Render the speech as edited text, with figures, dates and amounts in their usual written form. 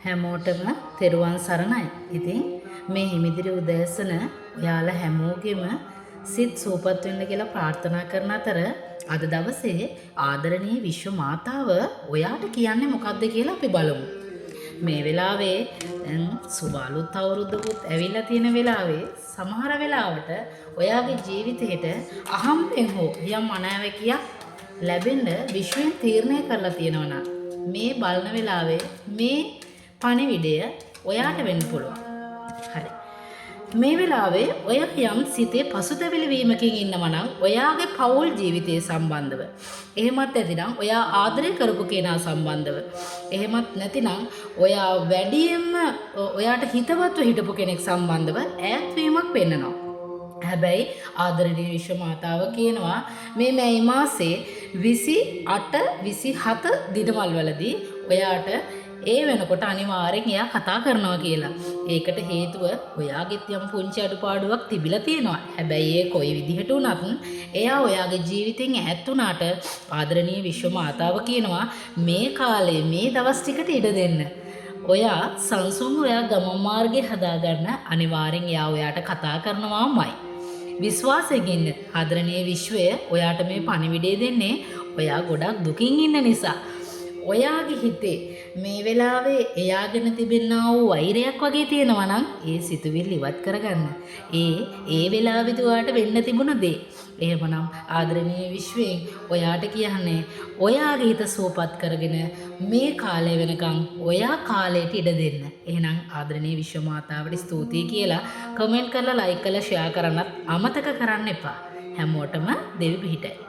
හැමෝටම තෙරුවන් සරණයි. ඉතින් මේ හිමිදිරි උදෑසන ඔයාලා හැමෝගෙම සිත් සූපත් වෙන්න කියලා ප්‍රාර්ථනා කරන අතර අද දවසේ ආදරණීය විශ්ව මාතාව ඔයාට කියන්නේ මොකක්ද කියලා අපි බලමු. මේ වෙලාවේ සුබ අලුත් අවුරුද්දකුත් ඇවිල්ලා තියෙන වෙලාවේ සමහර වෙලාවට ඔයාගේ ජීවිතේට අහම්බෙන් හෝ යම් අනාවැකියක් ලැබෙන්න විශ්වයෙන් තීරණය කරලා තියෙනවා නම් මේ බලන වෙලාවේ මේ පණිවිඩය ඔයාට වෙන්න පුළුවන්. හරි. මේ වෙලාවේ ඔය යම් සිතේ පසුතැවිලි වීමකින් ඉන්නවා නම් ඔයාගේ පෞල් ජීවිතය සම්බන්ධව. එහෙමත් නැතිනම් ඔයා ආදරය කරපු කෙනා සම්බන්ධව. එහෙමත් නැතිනම් ඔයා වැඩියෙන්ම ඔයාට හිතවත්ව හිටපු කෙනෙක් සම්බන්ධව ඈත් වීමක් පෙන්නනවා. හැබැයි ආදරණීය විශ්ව මාතාව කියනවා මේ මැයි මාසේ 28 27 දිනවල් වලදී ඔයාට ඒ වෙනකොට අනිවාර්යෙන් එයා කතා කරනවා කියලා. ඒකට හේතුව ඔයාගෙත් යම් පුංචි අඩුපාඩුවක් තිබිලා තියෙනවා. හැබැයි ඒ කොයි විදිහට වුණත් එයා ඔයාගේ ජීවිතෙන් ඈත් වුණාට ආදරණීය විශ්ව මාතාව කියනවා මේ කාලේ මේ දවස් ටිකට ඉඩ දෙන්න. ඔයා සංසුන්ව ඔයා ගමන් මාර්ගේ හදාගන්න අනිවාර්යෙන් එයා ඔයාට කතා කරනවාමයි. විශ්වාසයෙන් ඉන්න ආදරණීය විශ්වය ඔයාට මේ පණිවිඩය දෙන්නේ ඔයා ගොඩක් දුකින් ඉන්න නිසා. ඔයාගේ හිතේ මේ වෙලාවේ එයා ගැන තිබෙනා වූ වෛරයක් වගේ තියෙනවා නම් ඒ සිතුවිලි ඉවත් කරගන්න. ඒ වෙලාවෙදි ඔයාට වෙන්න තිබුණ දේ. එහෙමනම් ආදරණීය විශ්වයෙන් ඔයාට කියන්නේ ඔයාගේ හිත සුවපත් කරගෙන මේ කාලය වෙනකන් ඔයා කාලයට ඉඩ දෙන්න. එහෙනම් ආදරණීය විශ්ව මාතාවට ස්තුතියි කියලා කමෙන්ට් කරලා ලයික් කරලා ෂෙයා කරන්නත් අමතක කරන්න එපා. හැමෝටම දෙවි පිහිටයි.